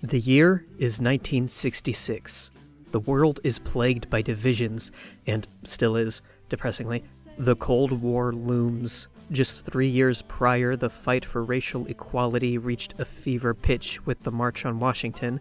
The year is 1966. The world is plagued by divisions, and still is, depressingly. The Cold War looms. Just 3 years prior, the fight for racial equality reached a fever pitch with the March on Washington,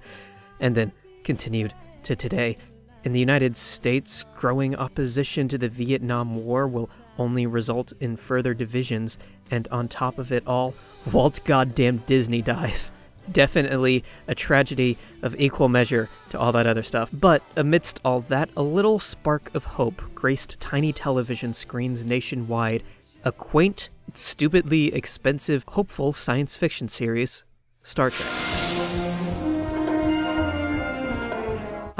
and then continued to today. In the United States, growing opposition to the Vietnam War will only result in further divisions, and on top of it all, Walt goddamn Disney dies. Definitely a tragedy of equal measure to all that other stuff. But amidst all that, a little spark of hope graced tiny television screens nationwide. A quaint, stupidly expensive, hopeful science fiction series, Star Trek.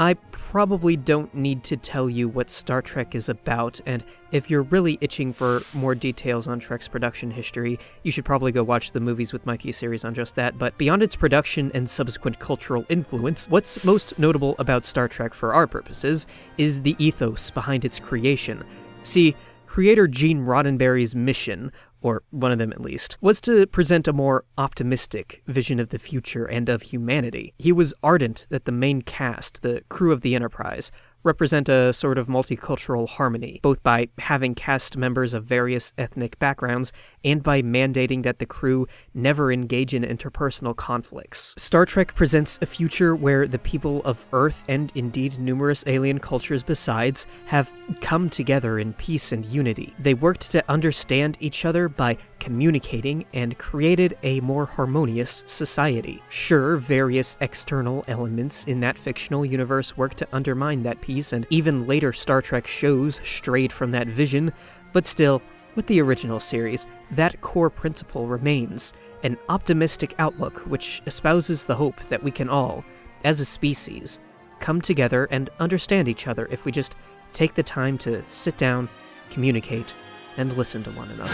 I probably don't need to tell you what Star Trek is about, and if you're really itching for more details on Trek's production history, you should probably go watch the Movies with Mikey series on just that. But beyond its production and subsequent cultural influence, what's most notable about Star Trek for our purposes is the ethos behind its creation. See, creator Gene Roddenberry's mission, or one of them at least, was to present a more optimistic vision of the future and of humanity. He was ardent that the main cast, the crew of the Enterprise, represent a sort of multicultural harmony, both by having cast members of various ethnic backgrounds and by mandating that the crew never engage in interpersonal conflicts. Star Trek presents a future where the people of Earth, and indeed numerous alien cultures besides, have come together in peace and unity. They worked to understand each other by communicating and created a more harmonious society. Sure, various external elements in that fictional universe worked to undermine that peace, and even later Star Trek shows strayed from that vision, but still, with the original series, that core principle remains, an optimistic outlook which espouses the hope that we can all, as a species, come together and understand each other if we just take the time to sit down, communicate, and listen to one another.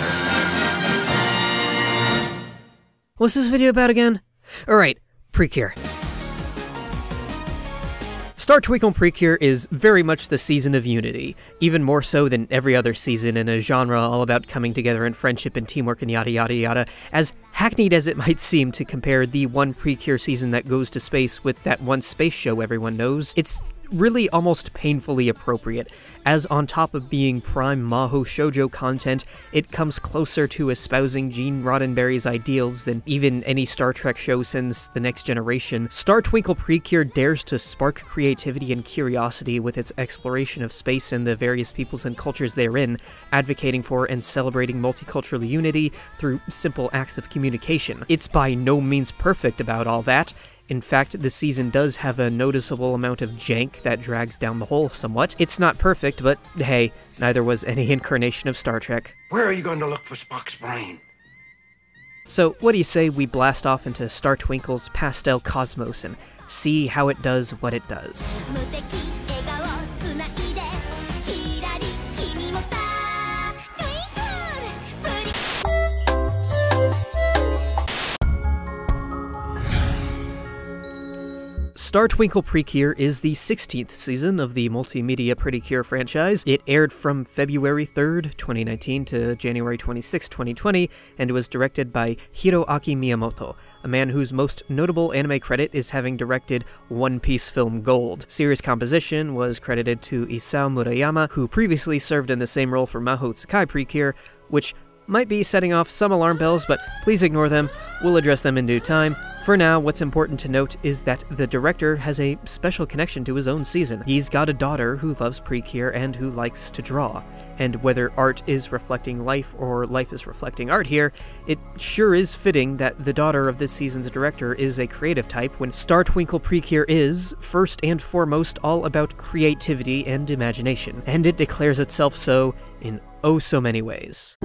What's this video about again? Alright, Precure. Star Twinkle Precure is very much the season of unity, even more so than every other season in a genre all about coming together in friendship and teamwork and yada yada yada. As hackneyed as it might seem to compare the one Precure season that goes to space with that one space show everyone knows, it's really almost painfully appropriate, as on top of being prime Maho shoujo content, it comes closer to espousing Gene Roddenberry's ideals than even any Star Trek show since The Next Generation. Star Twinkle Precure dares to spark creativity and curiosity with its exploration of space and the various peoples and cultures therein, advocating for and celebrating multicultural unity through simple acts of communication. It's by no means perfect about all that. In fact, the season does have a noticeable amount of jank that drags down the whole somewhat. It's not perfect, but hey, neither was any incarnation of Star Trek. Where are you going to look for Spock's brain? So, what do you say we blast off into Star Twinkle's pastel cosmos and see how it does what it does? Star Twinkle Precure is the 16th season of the Multimedia Pretty-Cure franchise. It aired from February 3rd, 2019 to January 26, 2020, and was directed by Hiroaki Miyamoto, a man whose most notable anime credit is having directed One Piece film Gold. Series composition was credited to Isao Murayama, who previously served in the same role for Maho Tsukai Precure, which might be setting off some alarm bells, but please ignore them. We'll address them in due time. For now, what's important to note is that the director has a special connection to his own season. He's got a daughter who loves Precure and who likes to draw. And whether art is reflecting life or life is reflecting art here, it sure is fitting that the daughter of this season's director is a creative type when Star Twinkle Precure is, first and foremost, all about creativity and imagination. And it declares itself so in oh so many ways.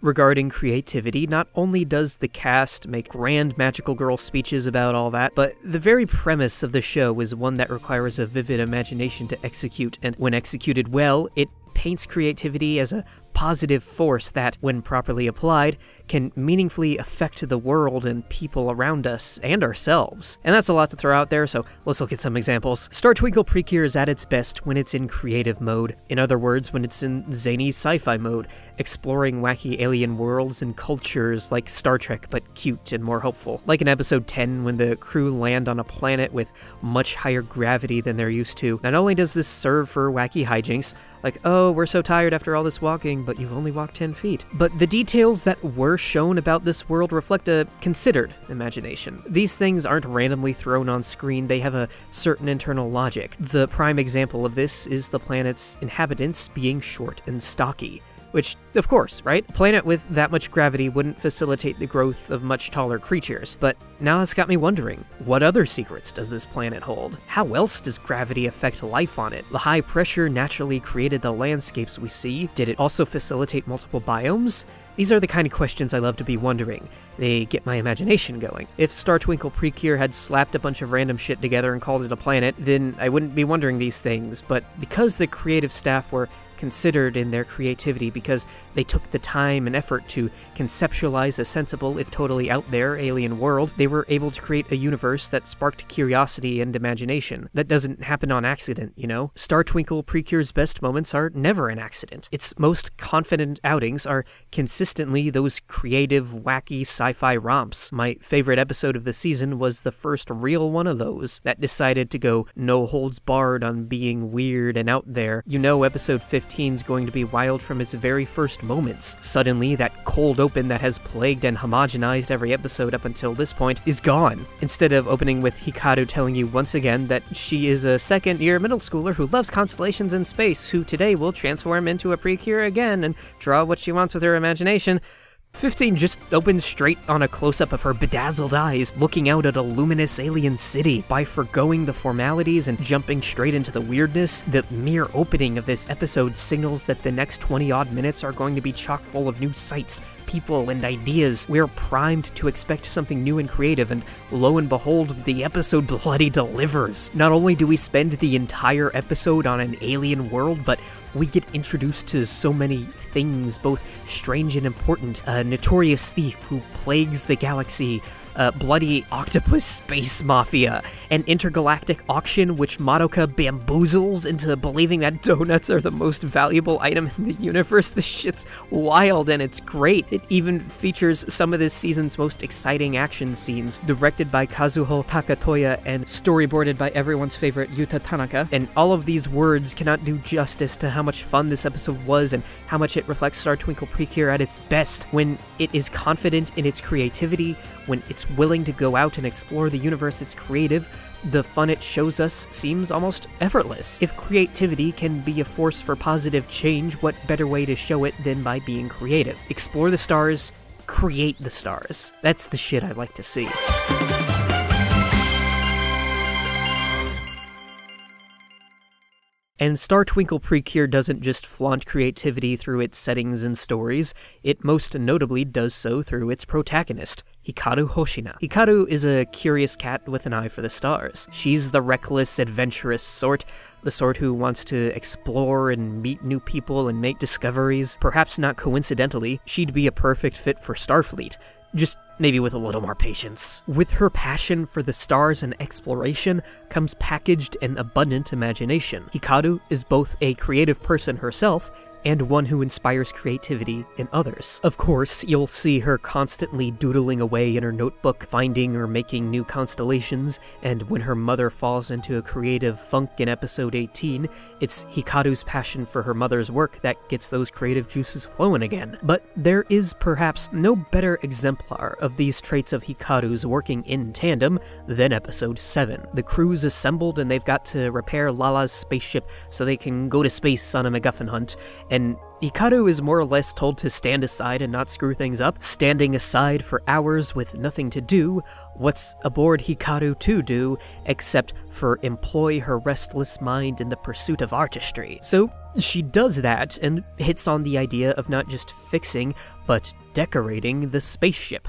Regarding creativity, not only does the cast make grand magical girl speeches about all that, but the very premise of the show is one that requires a vivid imagination to execute, and when executed well, it paints creativity as a positive force that, when properly applied, can meaningfully affect the world and people around us and ourselves. And that's a lot to throw out there, so let's look at some examples. Twinkle Precure is at its best when it's in creative mode. In other words, when it's in zany sci-fi mode, exploring wacky alien worlds and cultures like Star Trek, but cute and more hopeful. Like in episode 10, when the crew land on a planet with much higher gravity than they're used to. Not only does this serve for wacky hijinks, like, oh, we're so tired after all this walking, but you've only walked 10 feet. But the details that were shown about this world reflect a considered imagination. These things aren't randomly thrown on screen, they have a certain internal logic. The prime example of this is the planet's inhabitants being short and stocky. Which, of course, right? A planet with that much gravity wouldn't facilitate the growth of much taller creatures. But now it's got me wondering, what other secrets does this planet hold? How else does gravity affect life on it? The high pressure naturally created the landscapes we see. Did it also facilitate multiple biomes? These are the kind of questions I love to be wondering. They get my imagination going. If Twinkle Precure had slapped a bunch of random shit together and called it a planet, then I wouldn't be wondering these things. But because the creative staff were considered in their creativity, because they took the time and effort to conceptualize a sensible, if totally out there, alien world, they were able to create a universe that sparked curiosity and imagination. That doesn't happen on accident, you know? Twinkle Precure's best moments are never an accident. Its most confident outings are consistently those creative, wacky sci-fi romps. My favorite episode of the season was the first real one of those that decided to go no holds barred on being weird and out there. You know, episode 15 is going to be wild from its very first moments. Suddenly, that cold open that has plagued and homogenized every episode up until this point is gone. Instead of opening with Hikaru telling you once again that she is a second-year middle schooler who loves constellations in space, who today will transform into a Precure again and draw what she wants with her imagination, 15 just opens straight on a close-up of her bedazzled eyes, looking out at a luminous alien city. By forgoing the formalities and jumping straight into the weirdness, the mere opening of this episode signals that the next 20-odd minutes are going to be chock full of new sights, people, and ideas. We're primed to expect something new and creative, and lo and behold, the episode bloody delivers. Not only do we spend the entire episode on an alien world, but we get introduced to so many things, both strange and important. A notorious thief who plagues the galaxy, a bloody octopus space mafia, an intergalactic auction which Madoka bamboozles into believing that donuts are the most valuable item in the universe. This shit's wild and it's great. It even features some of this season's most exciting action scenes, directed by Kazuho Takatoya and storyboarded by everyone's favorite Yuta Tanaka. And all of these words cannot do justice to how much fun this episode was and how much it reflects Twinkle Precure at its best, when it is confident in its creativity, when it's willing to go out and explore the universe it's creative. The fun it shows us seems almost effortless. If creativity can be a force for positive change, what better way to show it than by being creative? Explore the stars, create the stars. That's the shit I like to see. And Twinkle Precure doesn't just flaunt creativity through its settings and stories, it most notably does so through its protagonist, Hikaru Hoshina. Hikaru is a curious cat with an eye for the stars. She's the reckless, adventurous sort, the sort who wants to explore and meet new people and make discoveries. Perhaps not coincidentally, she'd be a perfect fit for Starfleet, just maybe with a little more patience. With her passion for the stars and exploration comes packaged and abundant imagination. Hikaru is both a creative person herself and one who inspires creativity in others. Of course, you'll see her constantly doodling away in her notebook, finding or making new constellations, and when her mother falls into a creative funk in episode 18, it's Hikaru's passion for her mother's work that gets those creative juices flowing again. But there is perhaps no better exemplar of these traits of Hikaru's working in tandem than episode 7. The crew's assembled and they've got to repair Lala's spaceship so they can go to space on a MacGuffin hunt, and Hikaru is more or less told to stand aside and not screw things up. Standing aside for hours with nothing to do, what's aboard Hikaru to do except for employ her restless mind in the pursuit of artistry? So she does that and hits on the idea of not just fixing, but decorating the spaceship.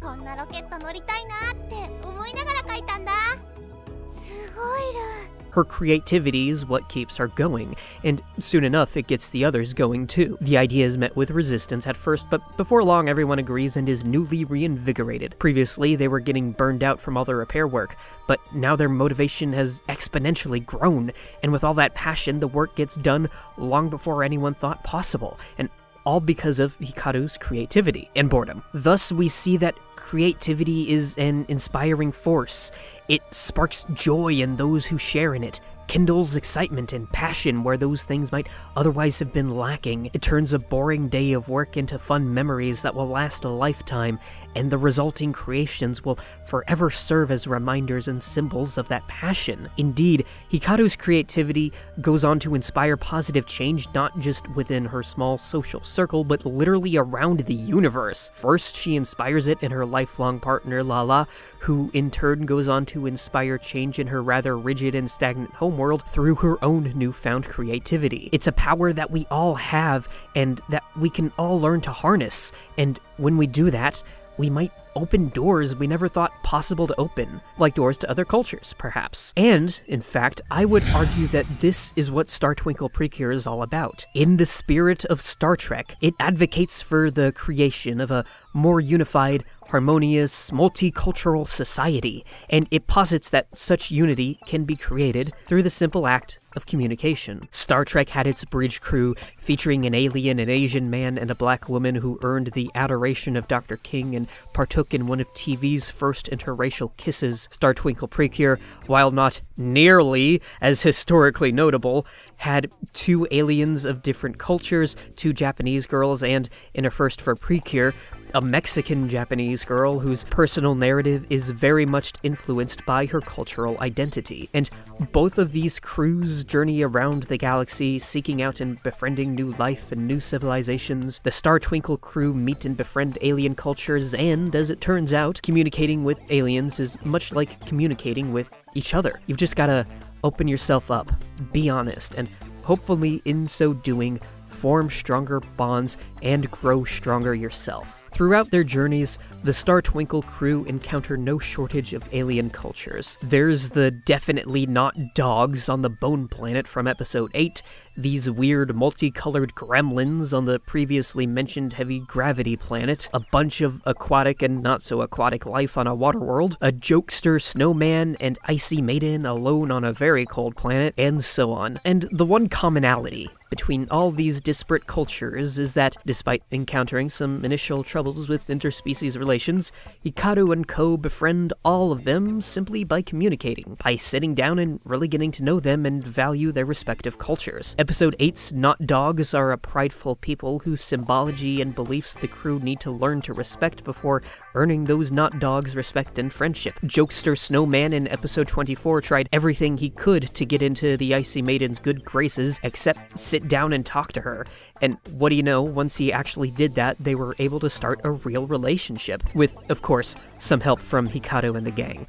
Her creativity is what keeps her going, and soon enough it gets the others going too. The idea is met with resistance at first, but before long everyone agrees and is newly reinvigorated. Previously they were getting burned out from all the repair work, but now their motivation has exponentially grown, and with all that passion the work gets done long before anyone thought possible, and all because of Hikaru's creativity and boredom. Thus, we see that creativity is an inspiring force. It sparks joy in those who share in it, kindles excitement and passion where those things might otherwise have been lacking. It turns a boring day of work into fun memories that will last a lifetime, and the resulting creations will forever serve as reminders and symbols of that passion. Indeed, Hikaru's creativity goes on to inspire positive change not just within her small social circle, but literally around the universe. First, she inspires it in her lifelong partner, Lala, who in turn goes on to inspire change in her rather rigid and stagnant homeworld through her own newfound creativity. It's a power that we all have, and that we can all learn to harness, and when we do that, we might open doors we never thought possible to open, like doors to other cultures, perhaps. And, in fact, I would argue that this is what Twinkle Precure is all about. In the spirit of Star Trek, it advocates for the creation of a more unified, harmonious, multicultural society, and it posits that such unity can be created through the simple act of communication. Star Trek had its bridge crew featuring an alien, an Asian man, and a black woman who earned the adoration of Dr. King and partook in one of TV's first interracial kisses. Twinkle Precure, while not nearly as historically notable, had 2 aliens of different cultures, 2 Japanese girls, and, in a first for Precure, a Mexican-Japanese girl whose personal narrative is very much influenced by her cultural identity. And both of these crews journey around the galaxy, seeking out and befriending new life and new civilizations. The Star Twinkle crew meet and befriend alien cultures, and, as it turns out, communicating with aliens is much like communicating with each other. You've just gotta open yourself up, be honest, and hopefully in so doing, form stronger bonds and grow stronger yourself. Throughout their journeys, the Star Twinkle crew encounter no shortage of alien cultures. There's the definitely not dogs on the Bone Planet from Episode 8, these weird multicolored gremlins on the previously mentioned heavy gravity planet, a bunch of aquatic and not so aquatic life on a water world, a jokester snowman and icy maiden alone on a very cold planet, and so on. And the one commonality between all these disparate cultures is that, despite encountering some initial troubles with interspecies relations, Hikaru and co befriend all of them simply by communicating, by sitting down and really getting to know them and value their respective cultures. Episode 8's Not Dogs are a prideful people whose symbology and beliefs the crew need to learn to respect before earning those Not Dogs' respect and friendship. Jokester Snowman in Episode 24 tried everything he could to get into the Icy Maiden's good graces, except sit down and talk to her. And what do you know, once he actually did that, they were able to start a real relationship. With, of course, some help from Hikaru and the gang.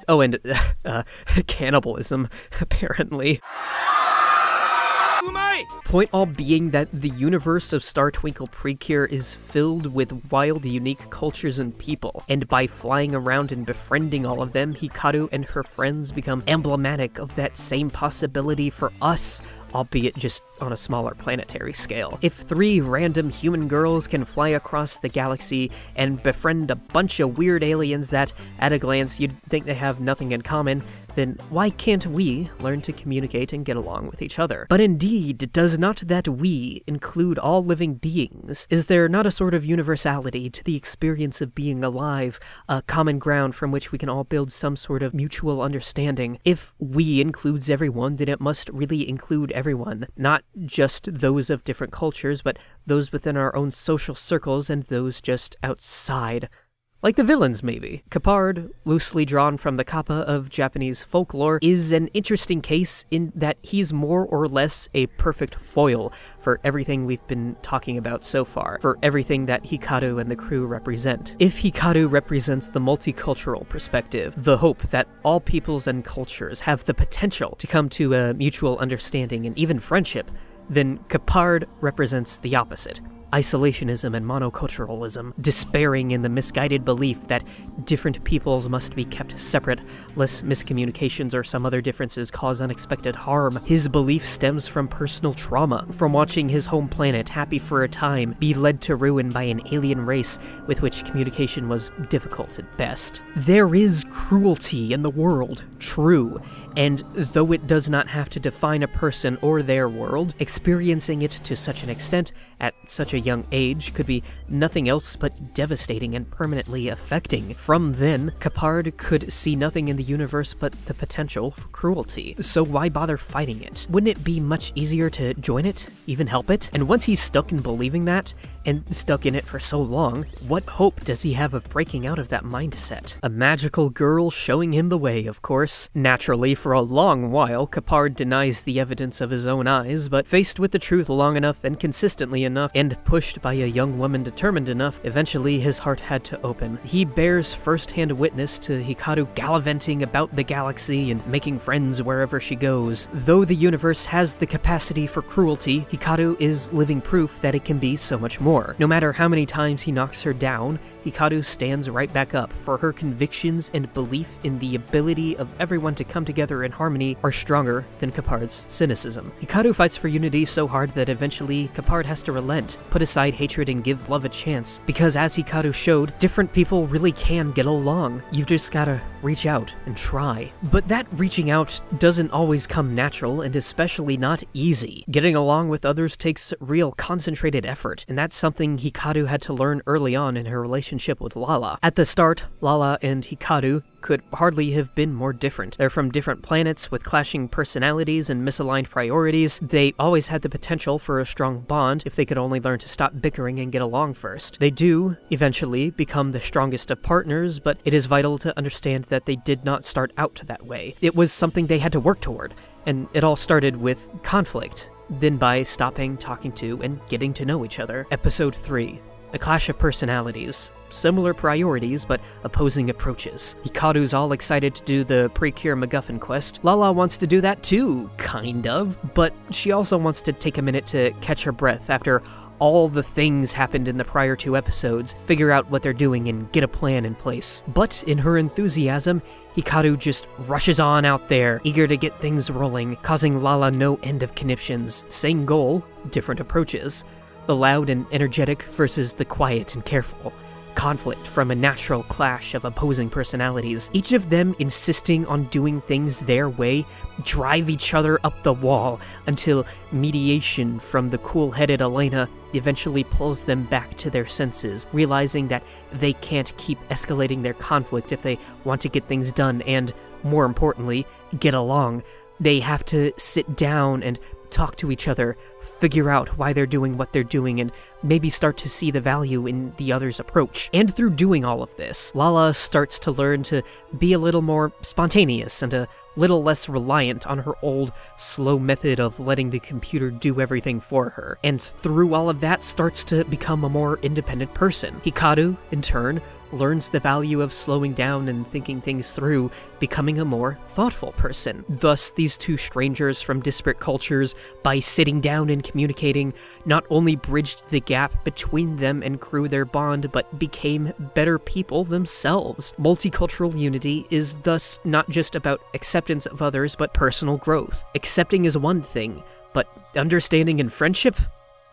Oh, and, cannibalism, apparently. Point all being that the universe of Twinkle Precure is filled with wild, unique cultures and people, and by flying around and befriending all of them, Hikaru and her friends become emblematic of that same possibility for us, albeit just on a smaller planetary scale. If 3 random human girls can fly across the galaxy and befriend a bunch of weird aliens that, at a glance, you'd think they have nothing in common, then why can't we learn to communicate and get along with each other? But indeed, does not that we include all living beings? Is there not a sort of universality to the experience of being alive, a common ground from which we can all build some sort of mutual understanding? If we includes everyone, then it must really include everyone, not just those of different cultures, but those within our own social circles and those just outside. Like the villains, maybe. Capard, loosely drawn from the kappa of Japanese folklore, is an interesting case in that he's more or less a perfect foil for everything we've been talking about so far, for everything that Hikaru and the crew represent. If Hikaru represents the multicultural perspective, the hope that all peoples and cultures have the potential to come to a mutual understanding and even friendship, then Capard represents the opposite. isolationism and monoculturalism, despairing in the misguided belief that different peoples must be kept separate, lest miscommunications or some other differences cause unexpected harm. His belief stems from personal trauma, from watching his home planet, happy for a time, be led to ruin by an alien race with which communication was difficult at best. There is cruelty in the world, true, and though it does not have to define a person or their world, experiencing it to such an extent at such a young age could be nothing else but devastating and permanently affecting. From then, Capard could see nothing in the universe but the potential for cruelty. So why bother fighting it? Wouldn't it be much easier to join it, even help it? And once he's stuck in believing that, and stuck in it for so long, what hope does he have of breaking out of that mindset? A magical girl showing him the way, of course. Naturally, for a long while, Capard denies the evidence of his own eyes, but faced with the truth long enough and consistently enough, and pushed by a young woman determined enough, eventually his heart had to open. He bears first-hand witness to Hikaru gallivanting about the galaxy and making friends wherever she goes. Though the universe has the capacity for cruelty, Hikaru is living proof that it can be so much more. No matter how many times he knocks her down, Hikaru stands right back up, for her convictions and belief in the ability of everyone to come together in harmony are stronger than Capard's cynicism. Hikaru fights for unity so hard that eventually Capard has to relent, put aside hatred and give love a chance, because as Hikaru showed, different people really can get along. You've just gotta reach out and try. But that reaching out doesn't always come natural, and especially not easy. Getting along with others takes real concentrated effort, and that's something Hikaru had to learn early on in her relationship with Lala. At the start, Lala and Hikaru could hardly have been more different. They're from different planets with clashing personalities and misaligned priorities. They always had the potential for a strong bond if they could only learn to stop bickering and get along first. They do, eventually, become the strongest of partners, but it is vital to understand that they did not start out that way. It was something they had to work toward, and it all started with conflict, then by stopping, talking to, and getting to know each other. Episode 3. A clash of personalities. Similar priorities, but opposing approaches. Hikaru's all excited to do the Precure MacGuffin quest. Lala wants to do that too, kind of, but she also wants to take a minute to catch her breath after all the things happened in the prior 2 episodes, figure out what they're doing and get a plan in place. But in her enthusiasm, Hikaru just rushes on out there, eager to get things rolling, causing Lala no end of conniptions. Same goal, different approaches. The loud and energetic versus the quiet and careful. Conflict from a natural clash of opposing personalities, each of them insisting on doing things their way, drive each other up the wall until mediation from the cool-headed Elena eventually pulls them back to their senses, realizing that they can't keep escalating their conflict if they want to get things done and, more importantly, get along. They have to sit down and talk to each other, figure out why they're doing what they're doing, and maybe start to see the value in the other's approach. And through doing all of this, Lala starts to learn to be a little more spontaneous and a little less reliant on her old, slow method of letting the computer do everything for her. And through all of that, starts to become a more independent person. Hikaru, in turn, learns the value of slowing down and thinking things through, becoming a more thoughtful person. Thus, these 2 strangers from disparate cultures, by sitting down and communicating, not only bridged the gap between them and grew their bond, but became better people themselves. Multicultural unity is thus not just about acceptance of others, but personal growth. Accepting is one thing, but understanding and friendship?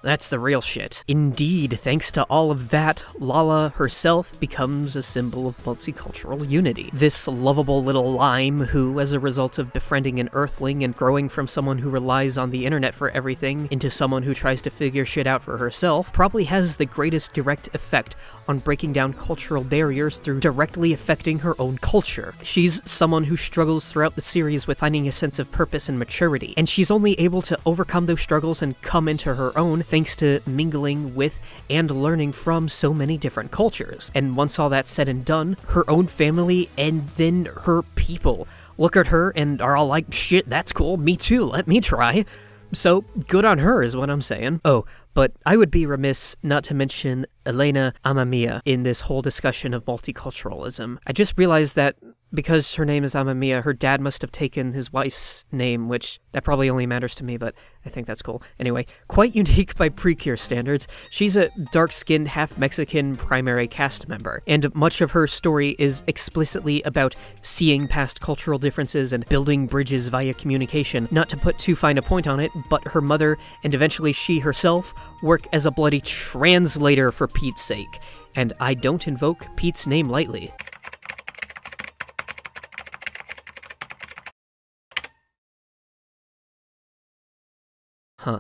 That's the real shit. Indeed, thanks to all of that, Lala herself becomes a symbol of multicultural unity. This lovable little lime who, as a result of befriending an Earthling and growing from someone who relies on the internet for everything into someone who tries to figure shit out for herself, probably has the greatest direct effect on breaking down cultural barriers through directly affecting her own culture. She's someone who struggles throughout the series with finding a sense of purpose and maturity, and she's only able to overcome those struggles and come into her own thanks to mingling with and learning from so many different cultures. And once all that's said and done, her own family and then her people look at her and are all like, shit, that's cool, me too, let me try. So, good on her is what I'm saying. Oh, but I would be remiss not to mention Elena Amamiya in this whole discussion of multiculturalism. I just realized that because her name is Amamiya, her dad must have taken his wife's name, which that probably only matters to me, but I think that's cool. Anyway, quite unique by Precure standards, she's a dark-skinned, half-Mexican primary cast member, and much of her story is explicitly about seeing past cultural differences and building bridges via communication. Not to put too fine a point on it, but her mother, and eventually she herself, work as a bloody translator for Pete's sake. And I don't invoke Pete's name lightly. Huh.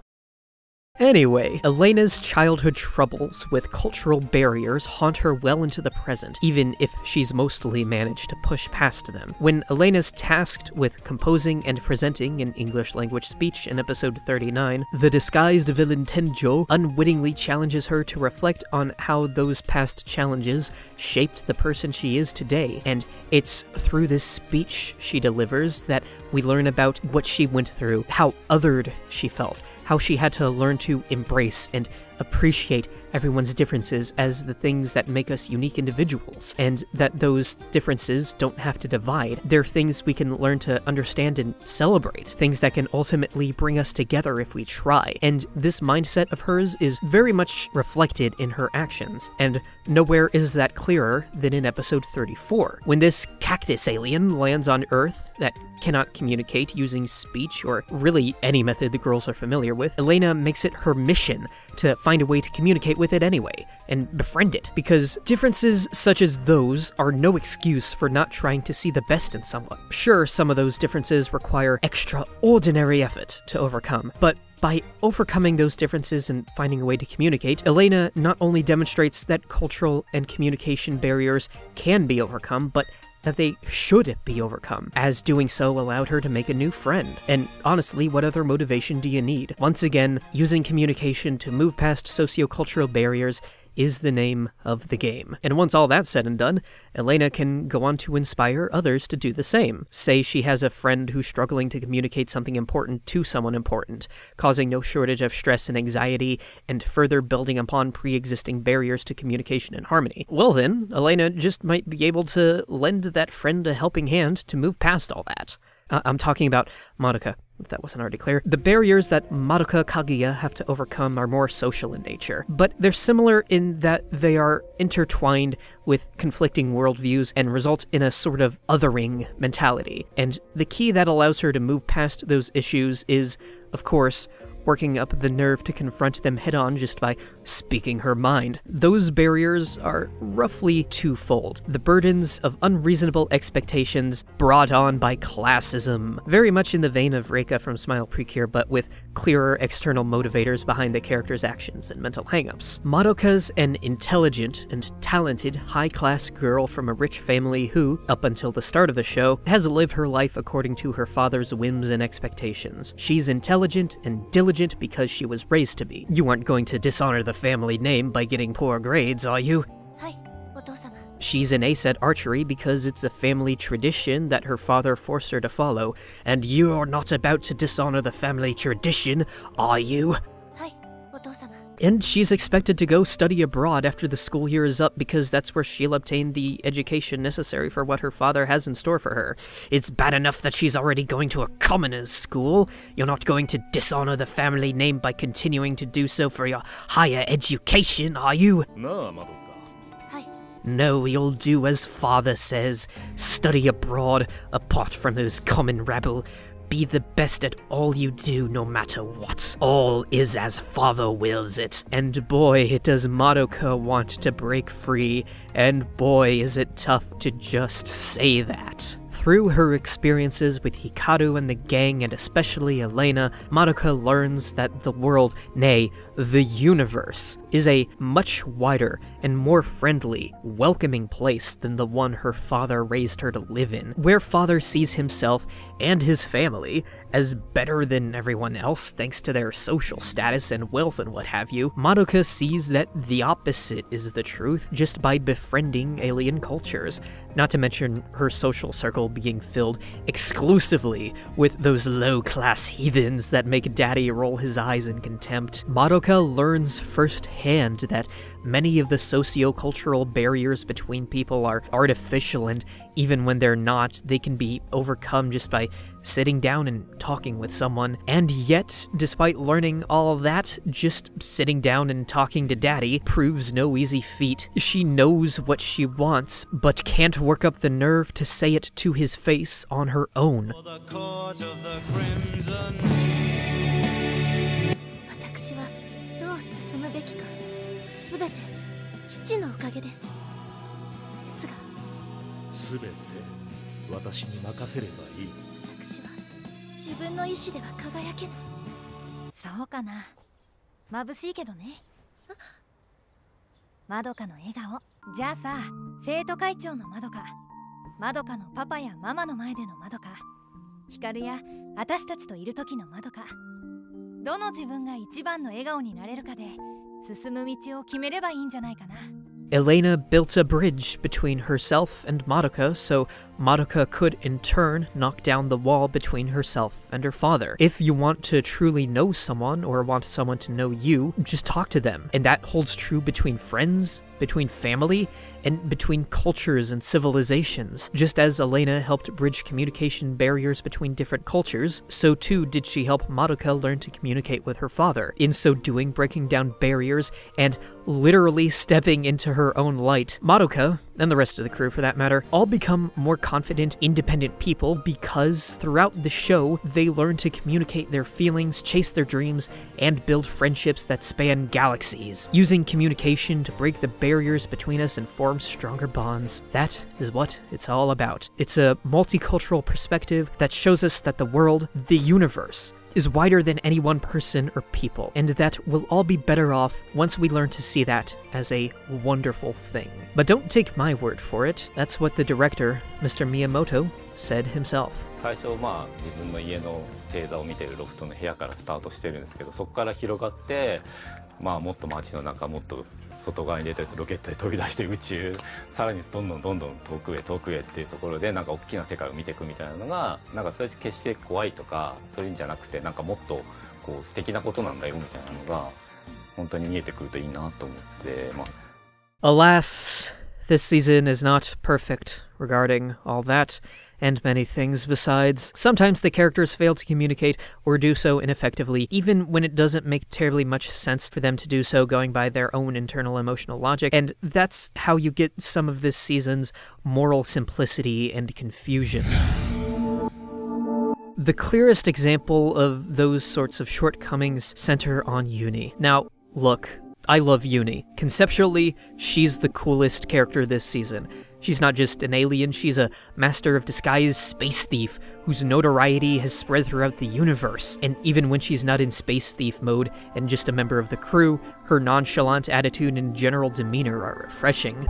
Anyway, Elena's childhood troubles with cultural barriers haunt her well into the present, even if she's mostly managed to push past them. When Elena's tasked with composing and presenting an English language speech in episode 39, the disguised villain Tenjo unwittingly challenges her to reflect on how those past challenges shaped the person she is today, and it's through this speech she delivers that we learn about what she went through, how othered she felt, how she had to learn to embrace and appreciate everyone's differences as the things that make us unique individuals, and that those differences don't have to divide. They're things we can learn to understand and celebrate, things that can ultimately bring us together if we try. And this mindset of hers is very much reflected in her actions, and nowhere is that clearer than in episode 34, when this cactus alien lands on Earth that cannot communicate using speech or really any method the girls are familiar with. Elena makes it her mission to find a way to communicate with it anyway, and befriend it, because differences such as those are no excuse for not trying to see the best in someone. Sure, some of those differences require extraordinary effort to overcome, but by overcoming those differences and finding a way to communicate, Elena not only demonstrates that cultural and communication barriers can be overcome, but that they should be overcome, as doing so allowed her to make a new friend. And honestly, what other motivation do you need? Once again, using communication to move past sociocultural barriers is the name of the game. And once all that's said and done, Elena can go on to inspire others to do the same. Say she has a friend who's struggling to communicate something important to someone important, causing no shortage of stress and anxiety, and further building upon pre-existing barriers to communication and harmony. Well then, Elena just might be able to lend that friend a helping hand to move past all that. I'm talking about Madoka, if that wasn't already clear. The barriers that Madoka Kaguya have to overcome are more social in nature, but they're similar in that they are intertwined with conflicting worldviews and result in a sort of othering mentality. And the key that allows her to move past those issues is, of course, working up the nerve to confront them head-on just by speaking her mind. Those barriers are roughly twofold. The burdens of unreasonable expectations brought on by classism, very much in the vein of Reika from Smile Precure, but with clearer external motivators behind the character's actions and mental hang-ups. Madoka's an intelligent and talented high-class girl from a rich family who, up until the start of the show, has lived her life according to her father's whims and expectations. She's intelligent and diligent because she was raised to be. You aren't going to dishonor the family name by getting poor grades, are you? She's an ace at archery because it's a family tradition that her father forced her to follow, and you're not about to dishonor the family tradition, are you? And she's expected to go study abroad after the school year is up because that's where she'll obtain the education necessary for what her father has in store for her. It's bad enough that she's already going to a commoner's school. You're not going to dishonor the family name by continuing to do so for your higher education, are you? No, you'll do as father says. Study abroad, apart from those common rabble. Be the best at all you do, no matter what. All is as father wills it. And boy, does Madoka want to break free, and boy, is it tough to just say that. Through her experiences with Hikaru and the gang, and especially Elena, Madoka learns that the world, nay, the universe, is a much wider and more friendly, welcoming place than the one her father raised her to live in, where father sees himself and his family as better than everyone else thanks to their social status and wealth and what have you. Madoka sees that the opposite is the truth just by befriending alien cultures, not to mention her social circle being filled exclusively with those low-class heathens that make daddy roll his eyes in contempt. Madoka Madoka learns firsthand that many of the socio-cultural barriers between people are artificial, and even when they're not, they can be overcome just by sitting down and talking with someone. And yet, despite learning all of that, just sitting down and talking to Daddy proves no easy feat. She knows what she wants, but can't work up the nerve to say it to his face on her own. Elena built a bridge between herself and Madoka, so Madoka could in turn knock down the wall between herself and her father. If you want to truly know someone, or want someone to know you, just talk to them. And that holds true between friends, between family, and between cultures and civilizations. Just as Elena helped bridge communication barriers between different cultures, so too did she help Madoka learn to communicate with her father, in so doing breaking down barriers and literally stepping into her own light. Madoka, and the rest of the crew for that matter, all become more confident, independent people because throughout the show, they learn to communicate their feelings, chase their dreams, and build friendships that span galaxies. Using communication to break the barriers between us and form stronger bonds. That is what it's all about. It's a multicultural perspective that shows us that the world, the universe, is wider than any one person or people, and that we'll all be better off once we learn to see that as a wonderful thing. But don't take my word for it. That's what the director, Mr. Miyamoto, said himself. 最初自分の家の星座を見てるロフトの部屋からスタートしてるんですけど、そこから広がってもっと街の中、もっと外側に出てロケットで飛び出して宇宙、さらにどんどん遠くへ遠くへっていうところで大きな世界を見ていくみたいなのがそれって決して怖いとかそういうんじゃなくてもっと素敵なことなんだよみたいなのが本当に見えてくるといいなと思ってます。 Alas, this season is not perfect regarding all that, and many things besides. Sometimes the characters fail to communicate or do so ineffectively, even when it doesn't make terribly much sense for them to do so going by their own internal emotional logic, and that's how you get some of this season's moral simplicity and confusion. The clearest example of those sorts of shortcomings center on Uni. Now, look, I love Uni. Conceptually, she's the coolest character this season. She's not just an alien, she's a master of disguise space thief whose notoriety has spread throughout the universe. And even when she's not in space thief mode and just a member of the crew, her nonchalant attitude and general demeanor are refreshing.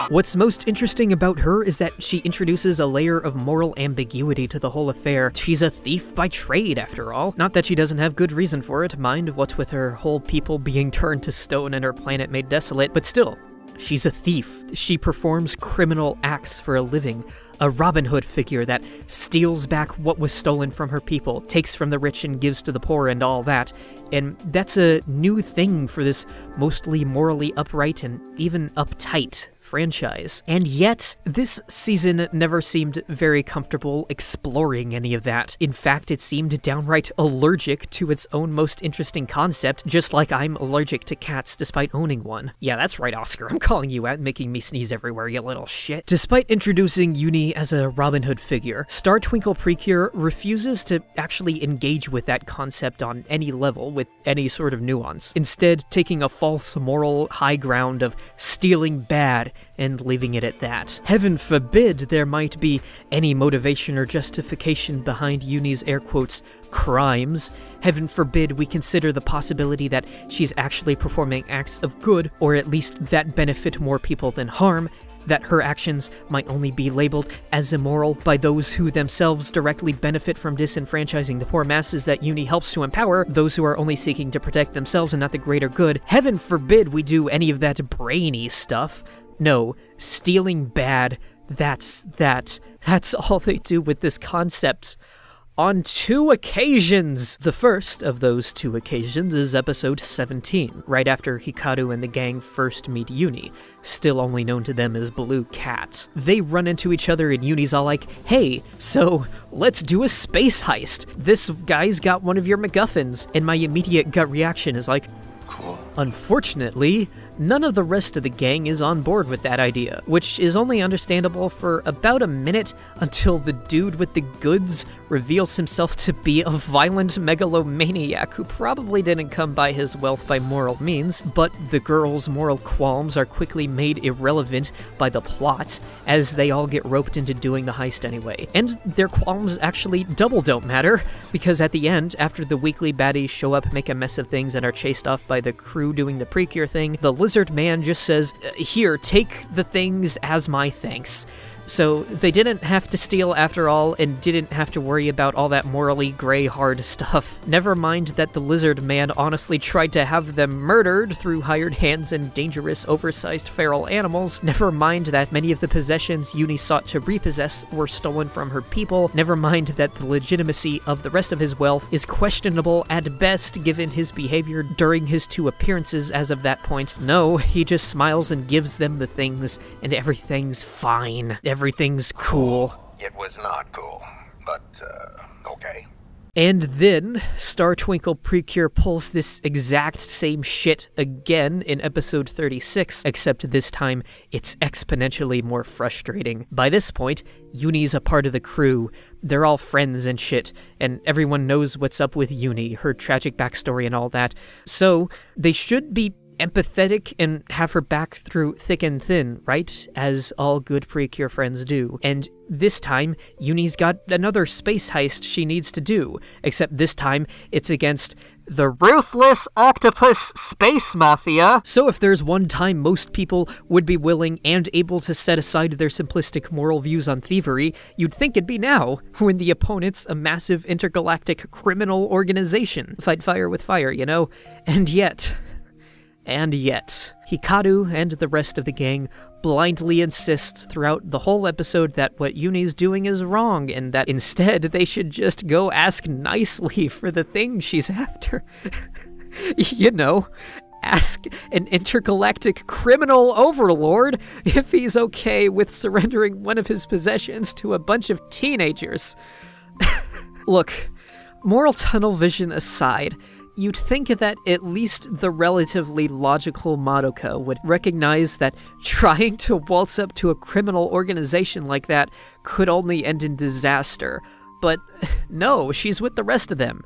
What's most interesting about her is that she introduces a layer of moral ambiguity to the whole affair. She's a thief by trade, after all. Not that she doesn't have good reason for it, mind what with her whole people being turned to stone and her planet made desolate, but still. She's a thief. She performs criminal acts for a living. A Robin Hood figure that steals back what was stolen from her people, takes from the rich and gives to the poor and all that. And that's a new thing for this mostly morally upright and even uptight franchise. And yet, this season never seemed very comfortable exploring any of that. In fact, it seemed downright allergic to its own most interesting concept, just like I'm allergic to cats despite owning one. Yeah, that's right, Oscar. I'm calling you out, making me sneeze everywhere, you little shit. Despite introducing Uni as a Robin Hood figure, Star Twinkle Precure refuses to actually engage with that concept on any level with any sort of nuance, instead taking a false moral high ground of stealing bad and leaving it at that. Heaven forbid there might be any motivation or justification behind Uni's air quotes crimes. Heaven forbid we consider the possibility that she's actually performing acts of good, or at least that benefit more people than harm, that her actions might only be labeled as immoral by those who themselves directly benefit from disenfranchising the poor masses that Uni helps to empower, those who are only seeking to protect themselves and not the greater good. Heaven forbid we do any of that brainy stuff. No, stealing bad, that's all they do with this concept. on 2 occasions. The first of those 2 occasions is episode 17, right after Hikaru and the gang first meet Uni, still only known to them as Blue Cat. They run into each other and Uni's all like, hey, so let's do a space heist. This guy's got one of your MacGuffins. And my immediate gut reaction is like, Cool. Unfortunately, none of the rest of the gang is on board with that idea, which is only understandable for about a minute until the dude with the goods reveals himself to be a violent megalomaniac who probably didn't come by his wealth by moral means, but the girls' moral qualms are quickly made irrelevant by the plot, as they all get roped into doing the heist anyway. And their qualms actually double don't matter, because at the end, after the weekly baddies show up, make a mess of things, and are chased off by the crew doing the Precure thing, the lizard man just says, here, take the things as my thanks. So they didn't have to steal after all, and didn't have to worry about all that morally gray hard stuff. Never mind that the lizard man honestly tried to have them murdered through hired hands and dangerous oversized feral animals. Never mind that many of the possessions Uni sought to repossess were stolen from her people. Never mind that the legitimacy of the rest of his wealth is questionable at best given his behavior during his 2 appearances as of that point. No, he just smiles and gives them the things, and everything's fine. Everything's cool. It was not cool, but, okay. And then, Star Twinkle Precure pulls this exact same shit again in episode 36, except this time it's exponentially more frustrating. By this point, Uni's a part of the crew. They're all friends and shit, and everyone knows what's up with Uni, her tragic backstory and all that. So, they should be empathetic and have her back through thick and thin, right? As all good Precure friends do. And this time, Uni's got another space heist she needs to do, except this time it's against the ruthless octopus space mafia. So if there's one time most people would be willing and able to set aside their simplistic moral views on thievery, you'd think it'd be now, when the opponent's a massive intergalactic criminal organization. Fight fire with fire, you know? And yet, Hikaru and the rest of the gang blindly insist throughout the whole episode that what Uni's doing is wrong, and that instead they should just go ask nicely for the thing she's after. You know, ask an intergalactic criminal overlord if he's okay with surrendering one of his possessions to a bunch of teenagers. Look, moral tunnel vision aside, you'd think that at least the relatively logical Madoka would recognize that trying to waltz up to a criminal organization like that could only end in disaster. But no, she's with the rest of them.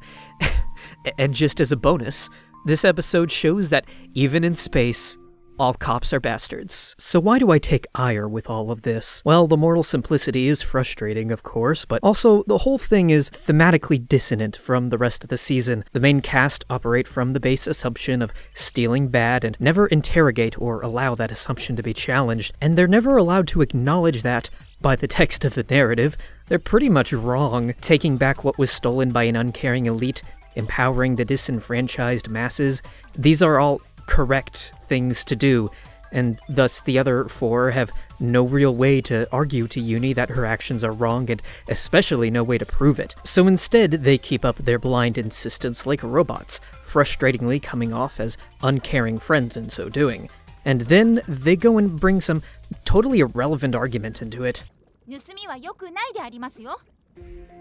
And just as a bonus, this episode shows that even in space, all cops are bastards. So why do I take ire with all of this? Well, the moral simplicity is frustrating, of course, but also the whole thing is thematically dissonant from the rest of the season. The main cast operate from the base assumption of stealing bad and never interrogate or allow that assumption to be challenged, and they're never allowed to acknowledge that, by the text of the narrative, they're pretty much wrong, taking back what was stolen by an uncaring elite, empowering the disenfranchised masses. These are all correct things to do, and thus the other 4 have no real way to argue to Uni that her actions are wrong, and especially no way to prove it. So instead, they keep up their blind insistence like robots, frustratingly coming off as uncaring friends in so doing. And then they go and bring some totally irrelevant argument into it. 盗みは良くないでありますよ。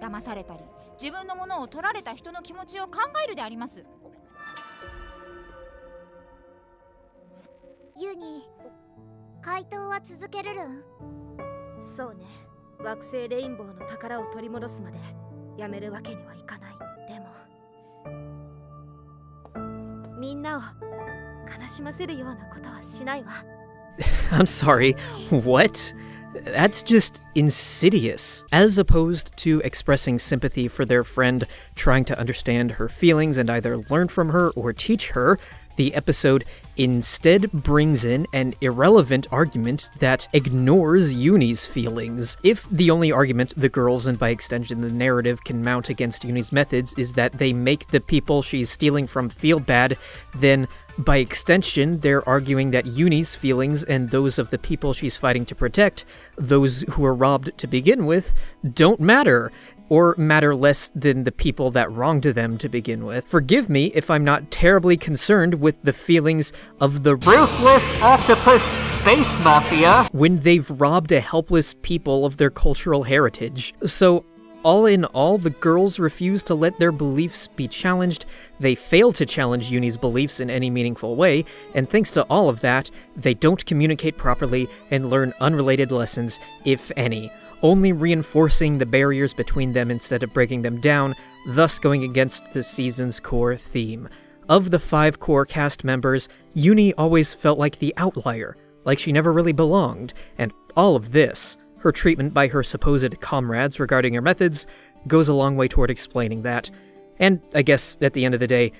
騙されたり、自分のものを取られた人の気持ちを考えるであります。ユニ、怪盗は続けるるん？そうね。惑星レインボーの宝を取り戻すまでやめるわけにはいかない。でも、みんなを悲しませるようなことはしないわ。I'm sorry, what? That's just insidious. As opposed to expressing sympathy for their friend, trying to understand her feelings and either learn from her or teach her, the episode instead brings in an irrelevant argument that ignores Uni's feelings. If the only argument the girls, and by extension the narrative, can mount against Uni's methods is that they make the people she's stealing from feel bad, then by extension, they're arguing that Uni's feelings and those of the people she's fighting to protect, those who were robbed to begin with, don't matter. or matter less than the people that wronged them to begin with. Forgive me if I'm not terribly concerned with the feelings of the ruthless octopus space mafia when they've robbed a helpless people of their cultural heritage. So, all in all, the girls refuse to let their beliefs be challenged, they fail to challenge Uni's beliefs in any meaningful way, and thanks to all of that, they don't communicate properly and learn unrelated lessons, if any, only reinforcing the barriers between them instead of breaking them down, thus going against the season's core theme. Of the 5 core cast members, Uni always felt like the outlier, like she never really belonged, and all of this, her treatment by her supposed comrades regarding her methods, goes a long way toward explaining that. And I guess, at the end of the day,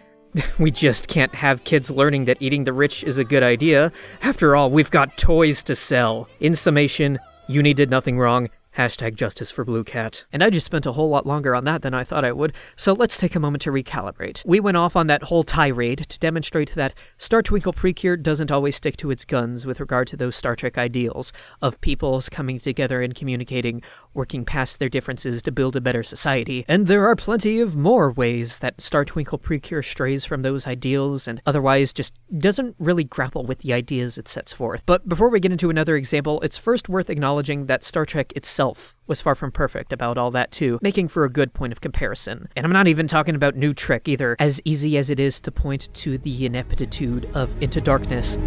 we just can't have kids learning that eating the rich is a good idea. After all, we've got toys to sell. In summation, Uni did nothing wrong. Hashtag justice for Blue Cat. And I just spent a whole lot longer on that than I thought I would, so let's take a moment to recalibrate. We went off on that whole tirade to demonstrate that Twinkle Precure doesn't always stick to its guns with regard to those Star Trek ideals of peoples coming together and communicating, working past their differences to build a better society. And there are plenty of more ways that Twinkle Precure strays from those ideals and otherwise just doesn't really grapple with the ideas it sets forth. But before we get into another example, it's first worth acknowledging that Star Trek itself was far from perfect about all that too, making for a good point of comparison. And I'm not even talking about New Trek either, as easy as it is to point to the ineptitude of Into Darkness.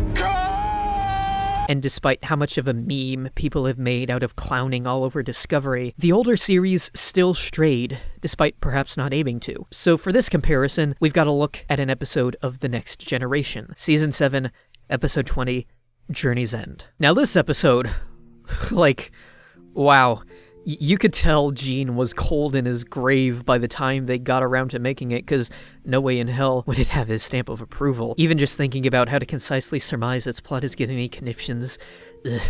And despite how much of a meme people have made out of clowning all over Discovery, the older series still strayed, despite perhaps not aiming to. So for this comparison, we've got to look at an episode of The Next Generation. Season 7, Episode 20, Journey's End. Now this episode, wow. You could tell Gene was cold in his grave by the time they got around to making it, because no way in hell would it have his stamp of approval. Even just thinking about how to concisely surmise its plot is giving me conniptions. Ugh.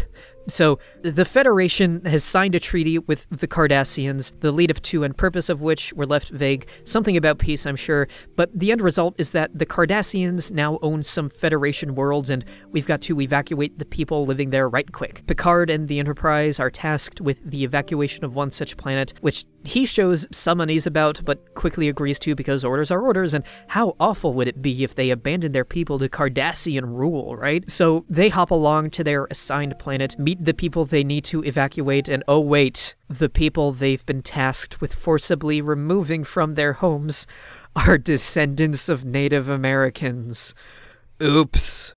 So, the Federation has signed a treaty with the Cardassians, the lead-up to and purpose of which were left vague. Something about peace, I'm sure, but the end result is that the Cardassians now own some Federation worlds, and we've got to evacuate the people living there right quick. Picard and the Enterprise are tasked with the evacuation of one such planet, which he shows some unease about, but quickly agrees to because orders are orders, and how awful would it be if they abandoned their people to Cardassian rule, right? So they hop along to their assigned planet, meet the people they need to evacuate, and oh wait, the people they've been tasked with forcibly removing from their homes are descendants of Native Americans. Oops.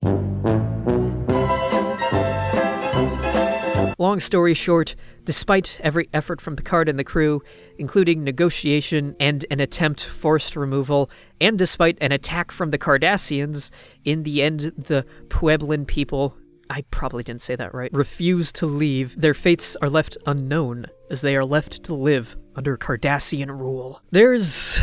Long story short, despite every effort from Picard and the crew, including negotiation and an attempt forced removal, and despite an attack from the Cardassians, in the end the Pueblan people, I probably didn't say that right, refuse to leave. Their fates are left unknown, as they are left to live under Cardassian rule. There's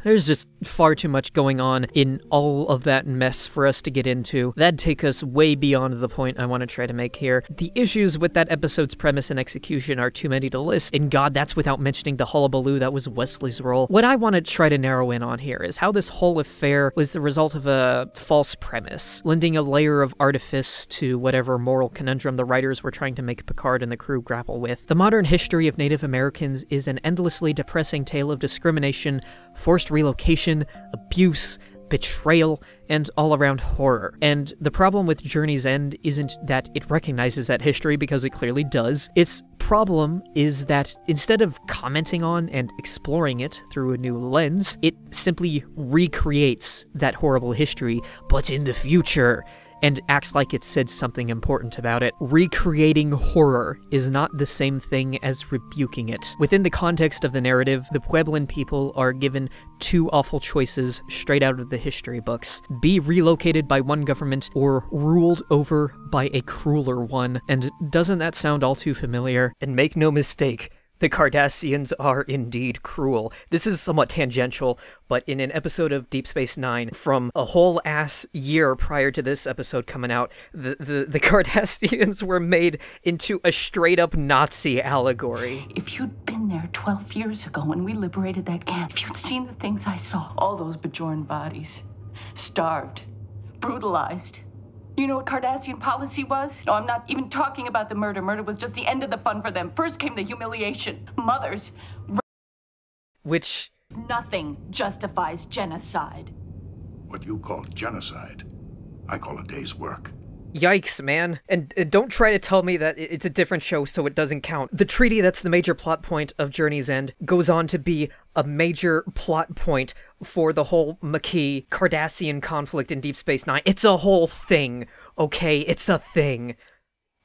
just far too much going on in all of that mess for us to get into. That'd take us way beyond the point I want to try to make here. The issues with that episode's premise and execution are too many to list, and God, that's without mentioning the hullabaloo that was Wesley's role. What I want to try to narrow in on here is how this whole affair was the result of a false premise, lending a layer of artifice to whatever moral conundrum the writers were trying to make Picard and the crew grapple with. The modern history of Native Americans is an endlessly depressing tale of discrimination, forced relocation, abuse, betrayal, and all-around horror. And the problem with Journey's End isn't that it recognizes that history, because it clearly does. Its problem is that instead of commenting on and exploring it through a new lens, it simply recreates that horrible history, but in the future, and acts like it said something important about it. Recreating horror is not the same thing as rebuking it. Within the context of the narrative, the Pueblan people are given two awful choices straight out of the history books. Be relocated by one government, or ruled over by a crueler one. And doesn't that sound all too familiar? And make no mistake, the Cardassians are indeed cruel. This is somewhat tangential, but in an episode of Deep Space Nine, from a whole ass year prior to this episode coming out, the Cardassians were made into a straight-up Nazi allegory. If you'd been there 12 years ago when we liberated that camp, if you'd seen the things I saw, all those Bajoran bodies, starved, brutalized. You know what Cardassian policy was? No, I'm not even talking about the murder. Murder was just the end of the fun for them. First came the humiliation. Mothers which... Nothing justifies genocide. What you call genocide, I call a day's work. Yikes, man. And don't try to tell me that it's a different show so it doesn't count. The treaty that's the major plot point of Journey's End goes on to be a major plot point for the whole Makee Cardassian conflict in Deep Space Nine. It's a whole thing, okay? It's a thing.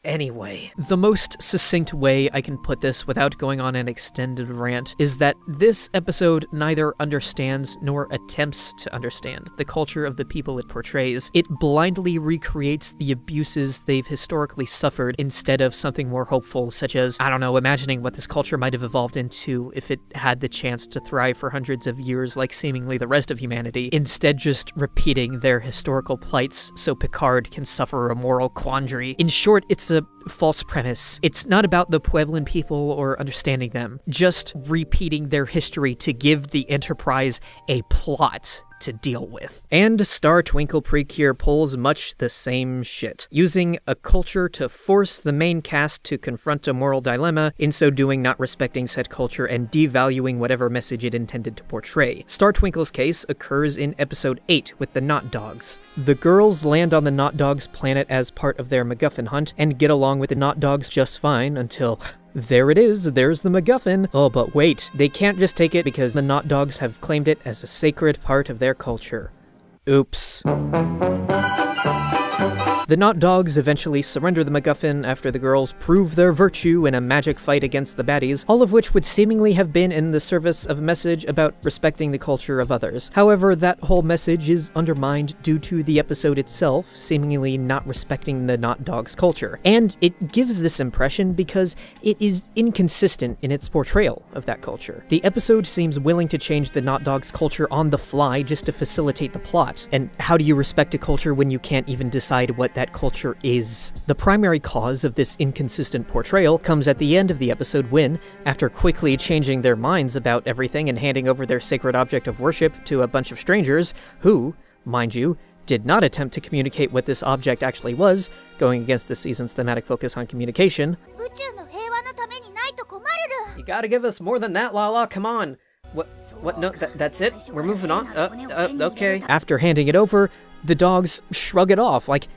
Anyway, the most succinct way I can put this without going on an extended rant is that this episode neither understands nor attempts to understand the culture of the people it portrays. It blindly recreates the abuses they've historically suffered instead of something more hopeful, such as, I don't know, imagining what this culture might have evolved into if it had the chance to thrive for hundreds of years like seemingly the rest of humanity, instead just repeating their historical plights so Picard can suffer a moral quandary. In short, it's a false premise. It's not about the Pueblan people or understanding them, just repeating their history to give the Enterprise a plot to deal with. And Star Twinkle Precure pulls much the same shit, using a culture to force the main cast to confront a moral dilemma, in so doing not respecting said culture and devaluing whatever message it intended to portray. Star Twinkle's case occurs in episode 8 with the Not Dogs. The girls land on the Not Dogs planet as part of their MacGuffin hunt and get along with the Not Dogs just fine until... there it is, there's the MacGuffin. Oh, but wait, they can't just take it because the Not Dogs have claimed it as a sacred part of their culture. Oops. The Not Dogs eventually surrender the MacGuffin after the girls prove their virtue in a magic fight against the baddies, all of which would seemingly have been in the service of a message about respecting the culture of others. However, that whole message is undermined due to the episode itself seemingly not respecting the Not Dogs culture. And it gives this impression because it is inconsistent in its portrayal of that culture. The episode seems willing to change the Not Dogs culture on the fly just to facilitate the plot. And how do you respect a culture when you can't even decide what that culture is? The primary cause of this inconsistent portrayal comes at the end of the episode when, after quickly changing their minds about everything and handing over their sacred object of worship to a bunch of strangers who, mind you, did not attempt to communicate what this object actually was, going against the season's thematic focus on communication. You gotta give us more than that, Lala, come on! What, no, that's it? We're moving on? Okay. After handing it over, the dogs shrug it off, like,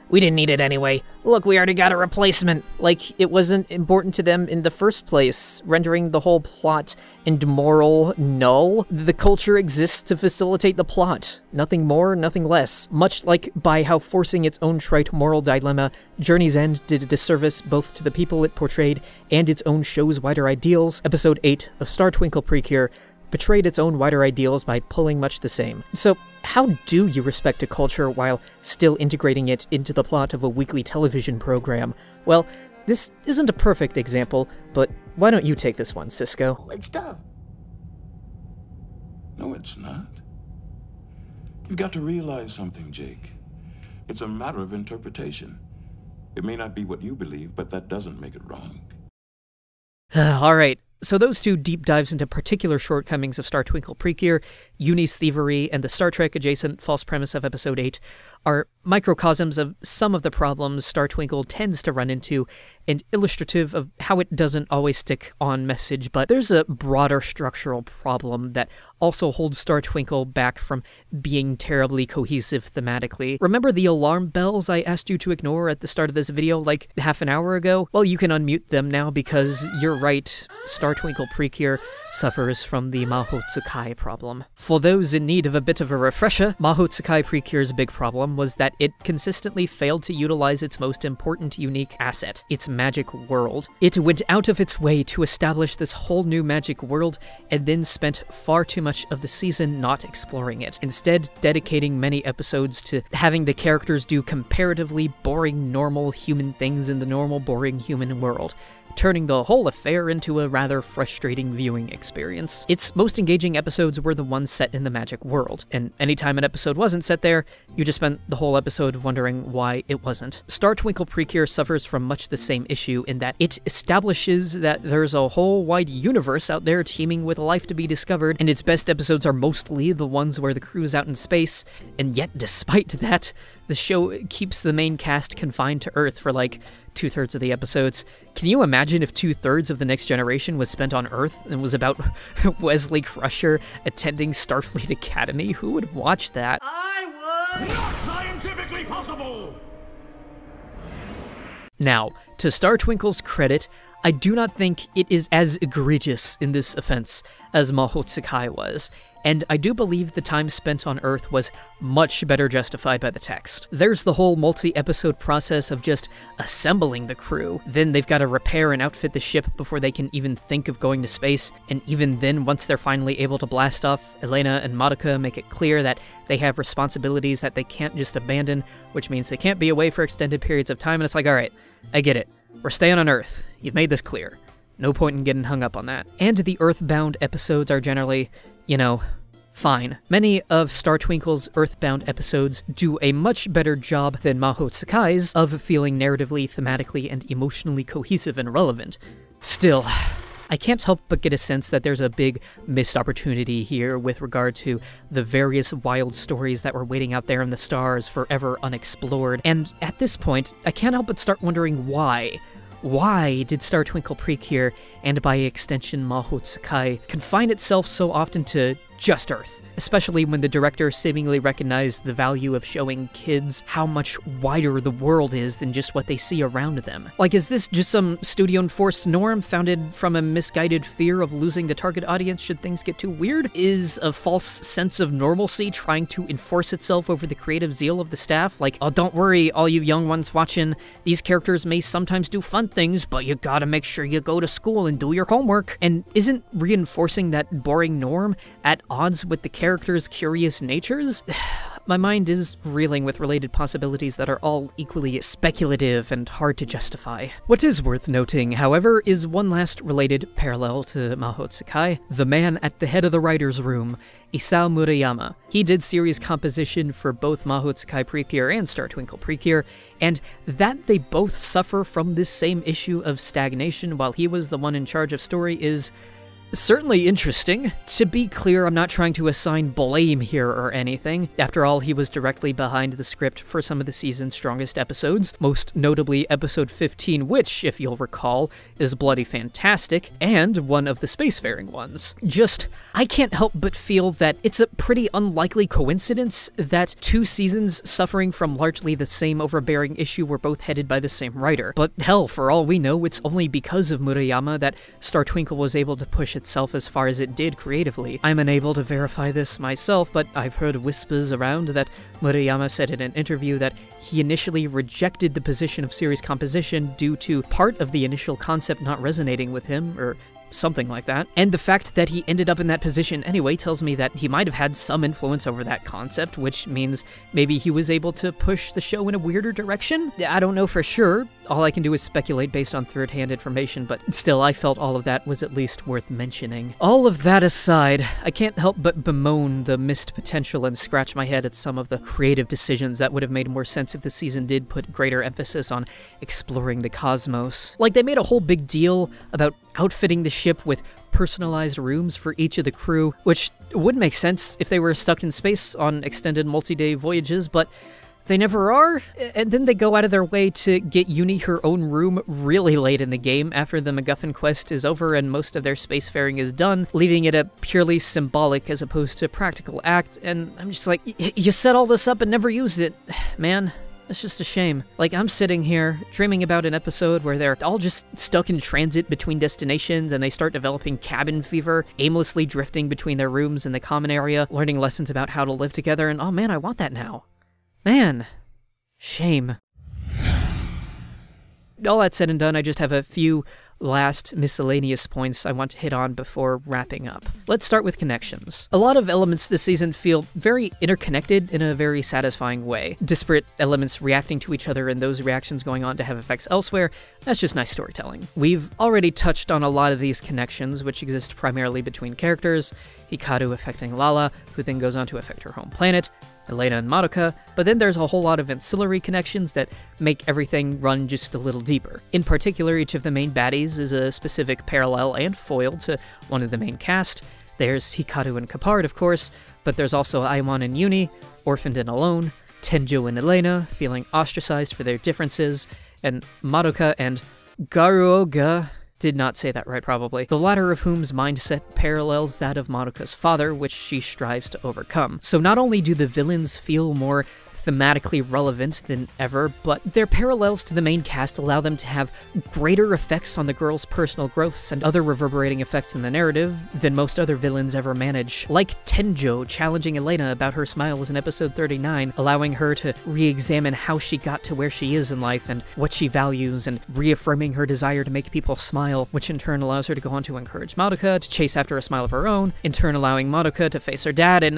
we didn't need it anyway. Look, we already got a replacement. Like, it wasn't important to them in the first place, rendering the whole plot and moral null. The culture exists to facilitate the plot. Nothing more, nothing less. Much like by how forcing its own trite moral dilemma, Journey's End did a disservice both to the people it portrayed and its own show's wider ideals, Episode 8 of Star Twinkle Precure betrayed its own wider ideals by pulling much the same. So, how do you respect a culture while still integrating it into the plot of a weekly television program? Well, this isn't a perfect example, but why don't you take this one, Cisco? It's done. No, it's not. You've got to realize something, Jake. It's a matter of interpretation. It may not be what you believe, but that doesn't make it wrong. Alright, so those two deep dives into particular shortcomings of Star Twinkle Precure, Uni's thievery, and the Star Trek-adjacent false premise of Episode 8 are microcosms of some of the problems Star Twinkle tends to run into, and illustrative of how it doesn't always stick on message, but there's a broader structural problem that also holds Star Twinkle back from being terribly cohesive thematically. Remember the alarm bells I asked you to ignore at the start of this video like half an hour ago? Well, you can unmute them now because you're right, Star Twinkle Precure suffers from the Maho Tsukai problem. For those in need of a bit of a refresher, Maho Tsukai Precure's big problem was that it consistently failed to utilize its most important unique asset, its magic world. It went out of its way to establish this whole new magic world and then spent far too much of the season not exploring it, instead dedicating many episodes to having the characters do comparatively boring normal human things in the normal boring human world, turning the whole affair into a rather frustrating viewing experience. Its most engaging episodes were the ones set in the magic world, and anytime an episode wasn't set there, you just spent the whole episode wondering why it wasn't. Star Twinkle Precure suffers from much the same issue in that it establishes that there's a whole wide universe out there teeming with life to be discovered, and its best episodes are mostly the ones where the crew's out in space, and yet despite that, the show keeps the main cast confined to Earth for like 2/3 of the episodes. Can you imagine if 2/3 of The Next Generation was spent on Earth and was about Wesley Crusher attending Starfleet Academy? Who would watch that? I would! Not scientifically possible! Now, to Star Twinkle's credit, I do not think it is as egregious in this offense as Maho Tsukai was, and I do believe the time spent on Earth was much better justified by the text. There's the whole multi-episode process of just assembling the crew, then they've got to repair and outfit the ship before they can even think of going to space, and even then, once they're finally able to blast off, Elena and Madoka make it clear that they have responsibilities that they can't just abandon, which means they can't be away for extended periods of time, and it's like, alright, I get it. We're staying on Earth. You've made this clear. No point in getting hung up on that. And the Earthbound episodes are generally, fine. Many of Star Twinkle's Earthbound episodes do a much better job than Maho Tsukai's of feeling narratively, thematically, and emotionally cohesive and relevant. Still, I can't help but get a sense that there's a big missed opportunity here with regard to the various wild stories that were waiting out there in the stars forever unexplored, and at this point, I can't help but start wondering why. Why did Star Twinkle Precure, and by extension Maho Tsukai, confine itself so often to just Earth? Especially when the director seemingly recognized the value of showing kids how much wider the world is than just what they see around them. Like, is this just some studio-enforced norm founded from a misguided fear of losing the target audience should things get too weird? Is a false sense of normalcy trying to enforce itself over the creative zeal of the staff? Like, oh, don't worry, all you young ones watching, these characters may sometimes do fun things, but you gotta make sure you go to school and do your homework. And isn't reinforcing that boring norm at odds with the characters' curious natures? My mind is reeling with related possibilities that are all equally speculative and hard to justify. What is worth noting, however, is one last related parallel to Maho Tsukai: the man at the head of the writer's room, Isao Murayama. He did series composition for both Maho Tsukai Precure and Star Twinkle Precure, and that they both suffer from this same issue of stagnation while he was the one in charge of story is certainly interesting. To be clear, I'm not trying to assign blame here or anything. After all, he was directly behind the script for some of the season's strongest episodes, most notably episode 15, which, if you'll recall, is bloody fantastic, and one of the spacefaring ones. Just, I can't help but feel that it's a pretty unlikely coincidence that two seasons suffering from largely the same overbearing issue were both headed by the same writer. But hell, for all we know, it's only because of Murayama that Star Twinkle was able to push itself as far as it did creatively. I'm unable to verify this myself, but I've heard whispers around that Murayama said in an interview that he initially rejected the position of series composition due to part of the initial concept not resonating with him, or something like that. And the fact that he ended up in that position anyway tells me that he might have had some influence over that concept, which means maybe he was able to push the show in a weirder direction? I don't know for sure. All I can do is speculate based on third-hand information, but still, I felt all of that was at least worth mentioning. All of that aside, I can't help but bemoan the missed potential and scratch my head at some of the creative decisions that would have made more sense if the season did put greater emphasis on exploring the cosmos. Like, they made a whole big deal about outfitting the ship with personalized rooms for each of the crew, which would make sense if they were stuck in space on extended multi-day voyages, but they never are, and then they go out of their way to get Uni her own room really late in the game after the MacGuffin quest is over and most of their spacefaring is done, leaving it a purely symbolic as opposed to practical act, and I'm just like, you set all this up and never used it, man. It's just a shame. Like, I'm sitting here dreaming about an episode where they're all just stuck in transit between destinations and they start developing cabin fever, aimlessly drifting between their rooms in the common area, learning lessons about how to live together, and oh man, I want that now. Man, shame. All that said and done, I just have a few last miscellaneous points I want to hit on before wrapping up. Let's start with connections. A lot of elements this season feel very interconnected in a very satisfying way. Disparate elements reacting to each other and those reactions going on to have effects elsewhere, that's just nice storytelling. We've already touched on a lot of these connections, which exist primarily between characters, Hikaru affecting Lala, who then goes on to affect her home planet, Elena and Madoka, but then there's a whole lot of ancillary connections that make everything run just a little deeper. In particular, each of the main baddies is a specific parallel and foil to one of the main cast. There's Hikaru and Kapard, of course, but there's also Aimon and Uni, Orphaned and Alone, Tenjo and Elena feeling ostracized for their differences, and Madoka and Garuoga, did not say that right probably, the latter of whom's mindset parallels that of Madoka's father, which she strives to overcome. So not only do the villains feel more thematically relevant than ever, but their parallels to the main cast allow them to have greater effects on the girls' personal growths and other reverberating effects in the narrative than most other villains ever manage. Like Tenjo challenging Elena about her smiles in episode 39, allowing her to re-examine how she got to where she is in life and what she values, and reaffirming her desire to make people smile, which in turn allows her to go on to encourage Madoka to chase after a smile of her own, in turn allowing Madoka to face her dad, and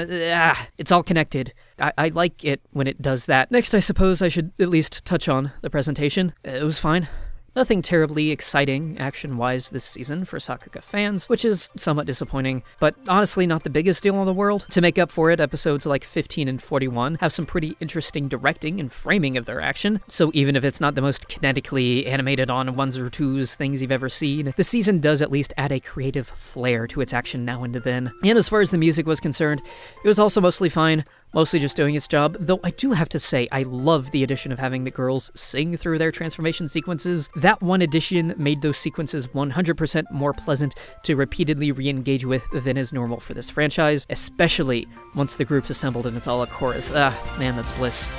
it's all connected. I like it when it does that. Next, I suppose I should at least touch on the presentation. It was fine. Nothing terribly exciting action-wise this season for Sakuga fans, which is somewhat disappointing, but honestly not the biggest deal in the world. To make up for it, episodes like 15 and 41 have some pretty interesting directing and framing of their action, so even if it's not the most kinetically animated on ones or twos things you've ever seen, the season does at least add a creative flair to its action now and then. And as far as the music was concerned, it was also mostly fine. Mostly just doing its job, though I do have to say I love the addition of having the girls sing through their transformation sequences. That one addition made those sequences 100% more pleasant to repeatedly re-engage with than is normal for this franchise, especially once the group's assembled and it's all a chorus. Man, that's bliss.